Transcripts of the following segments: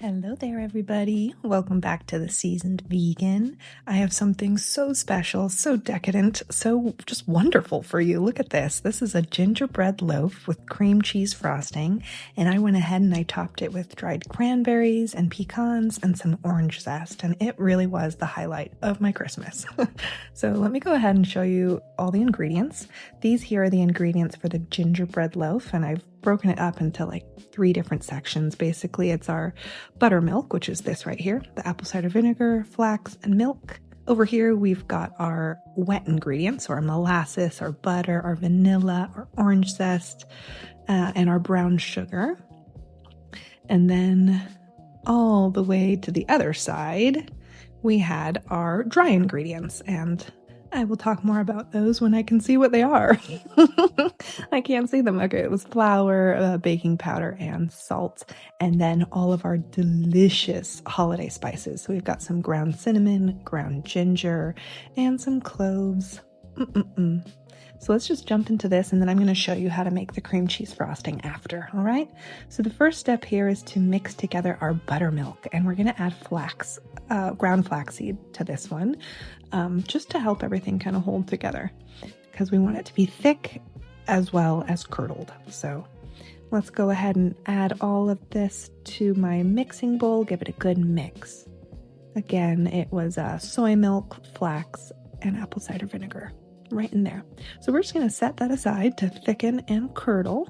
Hello there, everybody. Welcome back to the Seasoned Vegan. I have something so special, so decadent, so just wonderful for you. Look at this. This is a gingerbread loaf with cream cheese frosting, and I went ahead and I topped it with dried cranberries and pecans and some orange zest, and it really was the highlight of my Christmas. So let me go ahead and show you all the ingredients. These here are the ingredients for the gingerbread loaf, and I've broken it up into like 3 different sections. Basically, it's our buttermilk, which is this right here, the apple cider vinegar, flax, and milk. Over here, we've got our wet ingredients, so our molasses, our butter, our vanilla, our orange zest, and our brown sugar. And then all the way to the other side, we had our dry ingredients, and I will talk more about those when I can see what they are. I can't see them. Okay, it was flour, baking powder, and salt, and then all of our delicious holiday spices. So we've got some ground cinnamon, ground ginger, and some cloves. So let's just jump into this, and then I'm going to show you how to make the cream cheese frosting after, all right? So the first step here is to mix together our buttermilk, and we're going to add ground flaxseed to this one, just to help everything kind of hold together, because we want it to be thick as well as curdled. So let's go ahead and add all of this to my mixing bowl, give it a good mix. Again, it was soy milk, flax, and apple cider vinegar right in there. So we're just going to set that aside to thicken and curdle,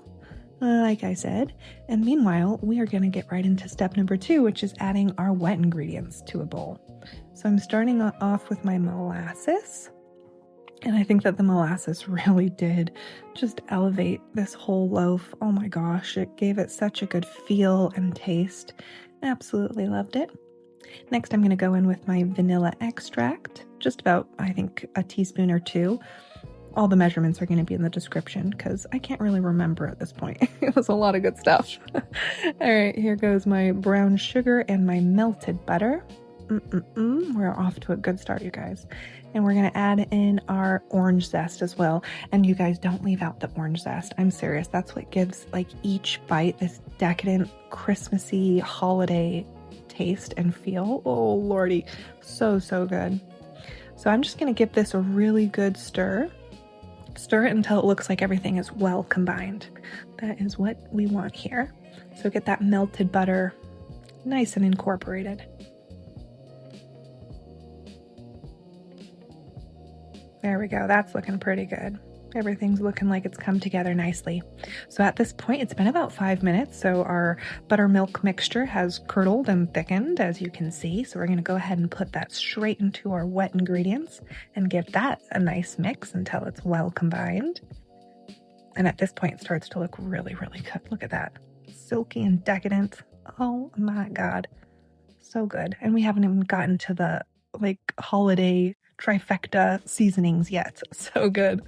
like I said. And meanwhile, we are going to get right into step number 2, which is adding our wet ingredients to a bowl. So I'm starting off with my molasses. And I think that the molasses really did just elevate this whole loaf. Oh my gosh, it gave it such a good feel and taste. Absolutely loved it. Next, I'm going to go in with my vanilla extract, just about, I think, a teaspoon or 2. All the measurements are going to be in the description because I can't really remember at this point. It was a lot of good stuff. All right, here goes my brown sugar and my melted butter. We're off to a good start, you guys. And we're going to add in our orange zest as well. And you guys, don't leave out the orange zest. I'm serious. That's what gives like each bite this decadent, Christmassy, holiday taste and feel. Oh lordy, so good. So I'm just going to give this a really good stir it until it looks like everything is well combined. That is what we want here. So get that melted butter nice and incorporated. There we go. That's looking pretty good. Everything's looking like it's come together nicely. So at this point, it's been about 5 minutes. So our buttermilk mixture has curdled and thickened, as you can see. So we're going to go ahead and put that straight into our wet ingredients and give that a nice mix until it's well combined. And at this point, it starts to look really good. Look at that. Silky and decadent. Oh my God. So good. And we haven't even gotten to the holiday trifecta seasonings yet. So good.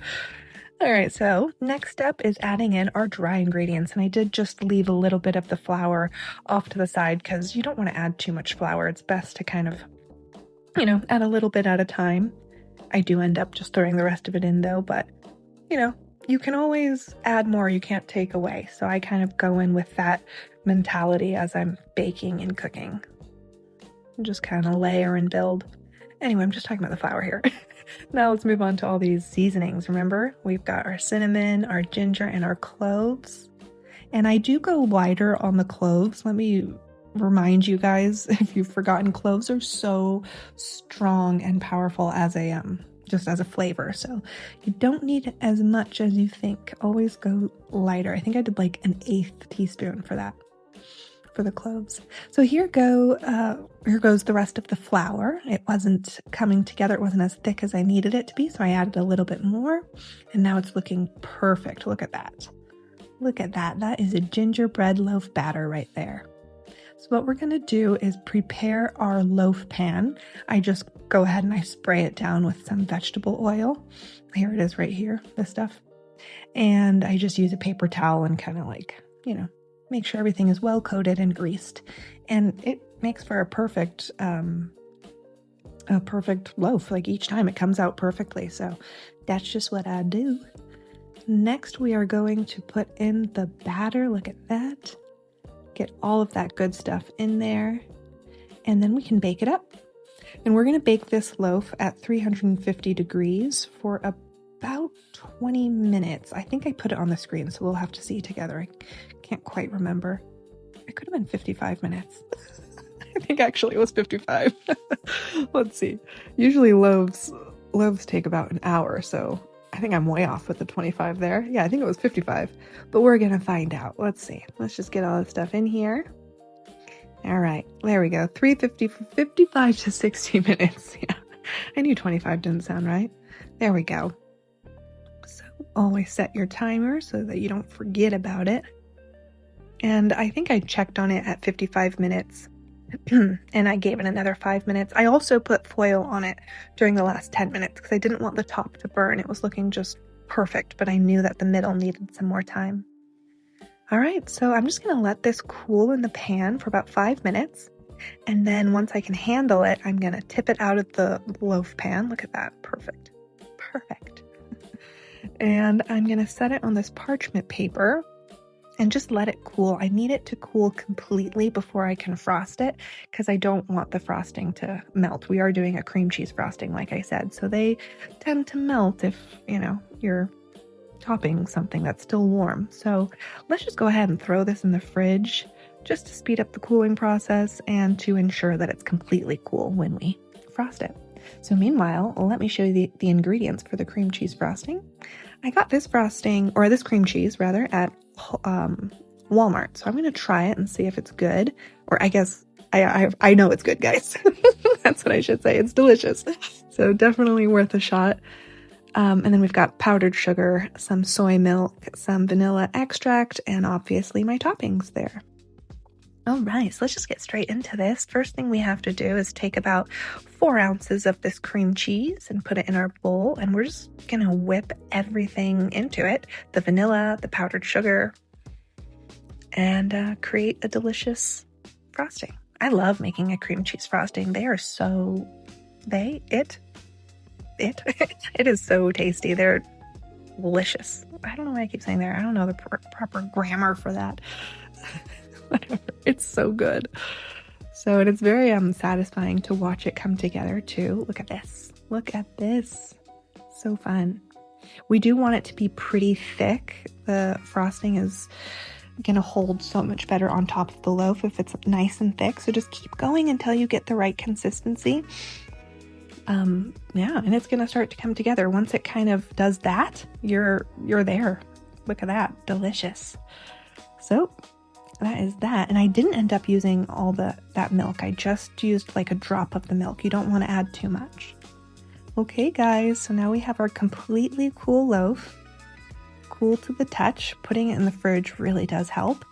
All right, so next step is adding in our dry ingredients, and I did just leave a little bit of the flour off to the side because you don't want to add too much flour. It's best to kind of, add a little bit at a time. I do end up just throwing the rest of it in though, but you can always add more, you can't take away. So I kind of go in with that mentality as I'm baking and cooking. And just kind of layer and build. Anyway, I'm just talking about the flour here. Now let's move on to all these seasonings. Remember, we've got our cinnamon, our ginger, and our cloves. And I do go wider on the cloves. Let me remind you guys, if you've forgotten, cloves are so strong and powerful as just as a flavor. So you don't need as much as you think. Always go lighter. I think I did like an 1/8 teaspoon for that, for the cloves. So here goes the rest of the flour. It wasn't coming together. It wasn't as thick as I needed it to be, so I added a little bit more, and now it's looking perfect. Look at that. Look at that. That is a gingerbread loaf batter right there. So what we're going to do is prepare our loaf pan. I just go ahead and I spray it down with some vegetable oil. Here it is right here, this stuff. And I just use a paper towel and kind of make sure everything is well coated and greased. And it makes for a perfect loaf. Like each time it comes out perfectly. So that's just what I do. Next, we are going to put in the batter. Look at that. Get all of that good stuff in there, and then we can bake it up. And we're going to bake this loaf at 350 degrees for about 20 minutes. I think I put it on the screen, so we'll have to see together. I can't quite remember. It could have been 55 minutes. I think actually it was 55. Let's see. Usually loaves take about an hour, so I think I'm way off with the 25 there. Yeah, I think it was 55, but we're gonna find out. Let's see. Let's just get all the stuff in here. All right, there we go. 350 for 55 to 60 minutes. Yeah, I knew 25 didn't sound right. There we go. So always set your timer so that you don't forget about it. And I think I checked on it at 55 minutes. And I gave it another 5 minutes. I also put foil on it during the last 10 minutes because I didn't want the top to burn. It was looking just perfect, but I knew that the middle needed some more time. All right, so I'm just gonna let this cool in the pan for about 5 minutes. And then once I can handle it, I'm gonna tip it out of the loaf pan. Look at that, perfect, perfect. And I'm gonna set it on this parchment paper and just let it cool. I need it to cool completely before I can frost it because I don't want the frosting to melt. We are doing a cream cheese frosting, like I said, so they tend to melt if, you know, you're topping something that's still warm. So let's just go ahead and throw this in the fridge just to speed up the cooling process and to ensure that it's completely cool when we frost it. So meanwhile, let me show you the ingredients for the cream cheese frosting. I got this frosting, or this cream cheese rather, at Walmart. So I'm going to try it and see if it's good. Or I guess I know it's good, guys. That's what I should say. It's delicious. So definitely worth a shot. And then we've got powdered sugar, some soy milk, some vanilla extract, and obviously my toppings there. All right, so let's just get straight into this. First thing we have to do is take about 4 ounces of this cream cheese and put it in our bowl, and we're just gonna whip everything into it, the vanilla, the powdered sugar, and create a delicious frosting. I love making a cream cheese frosting. They are so, it is so tasty. They're delicious. I don't know why I keep saying that. I don't know the proper grammar for that. Whatever. It's so good. So, and it's very satisfying to watch it come together too. Look at this. Look at this. So fun. We do want it to be pretty thick. The frosting is going to hold so much better on top of the loaf if it's nice and thick. So just keep going until you get the right consistency. Yeah, and it's going to start to come together. Once it kind of does that, you're there. Look at that. Delicious. So that is that. And I didn't end up using all that milk. I just used like a drop of the milk. You don't want to add too much. Okay, guys, so now we have our completely cool loaf. Cool to the touch. Putting it in the fridge really does help.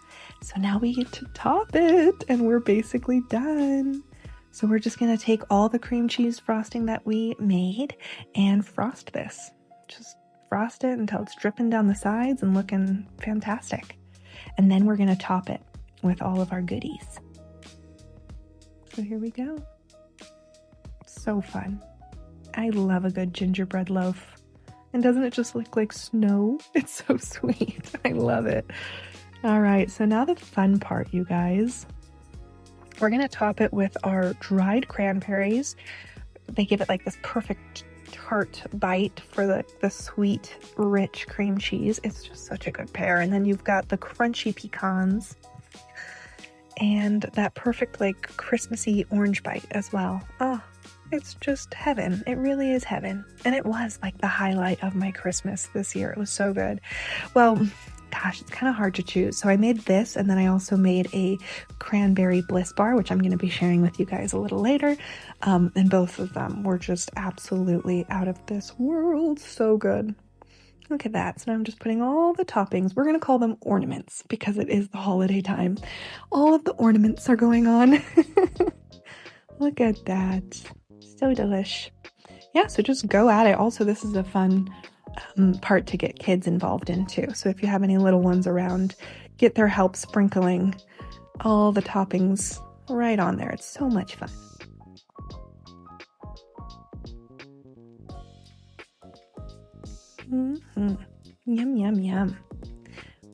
So now we get to top it, and we're basically done. So we're just going to take all the cream cheese frosting that we made and frost this. Just frost it until it's dripping down the sides and looking fantastic. And then we're going to top it with all of our goodies. So here we go. So fun. I love a good gingerbread loaf. And doesn't it just look like snow? It's so sweet. I love it. All right, so now the fun part, you guys. We're going to top it with our dried cranberries. They give it like this perfect tart bite for the sweet, rich cream cheese. It's just such a good pair. And then you've got the crunchy pecans and that perfect like Christmassy orange bite as well. Oh, it's just heaven. It really is heaven. And it was like the highlight of my Christmas this year. It was so good. Well, gosh, it's kind of hard to choose. So I made this, and then I also made a cranberry bliss bar, which I'm going to be sharing with you guys a little later. And both of them were just absolutely out of this world. So good. Look at that. So now I'm just putting all the toppings. We're going to call them ornaments because it is the holiday time. All of the ornaments are going on. Look at that. So delish. Yeah, so just go at it. Also, this is a fun part to get kids involved in too. So if you have any little ones around, get their help sprinkling all the toppings right on there. It's so much fun. Yum, yum, yum.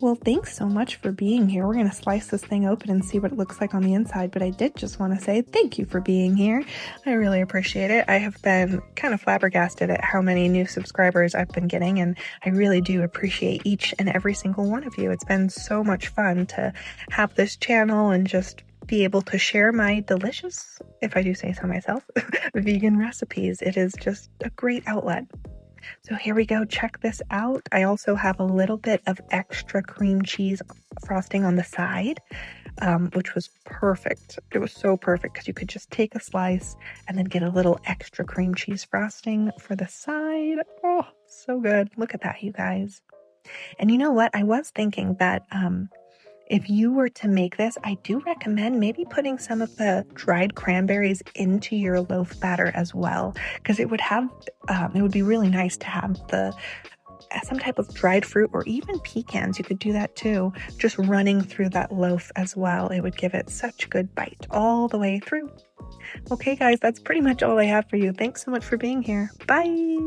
Well, thanks so much for being here. We're going to slice this thing open and see what it looks like on the inside, but I did just want to say thank you for being here. I really appreciate it. I have been kind of flabbergasted at how many new subscribers I've been getting, and I really do appreciate each and every single one of you. It's been so much fun to have this channel and just be able to share my delicious, if I do say so myself, vegan recipes. It is just a great outlet. So here we go. Check this out. I also have a little bit of extra cream cheese frosting on the side, which was perfect. It was so perfect because you could just take a slice and then get a little extra cream cheese frosting for the side. Oh, so good. Look at that, you guys. And you know what? I was thinking that if you were to make this, I do recommend maybe putting some of the dried cranberries into your loaf batter as well, because it would be really nice to have some type of dried fruit or even pecans. You could do that too, just running through that loaf as well. It would give it such good bite all the way through. Okay, guys, that's pretty much all I have for you. Thanks so much for being here. Bye.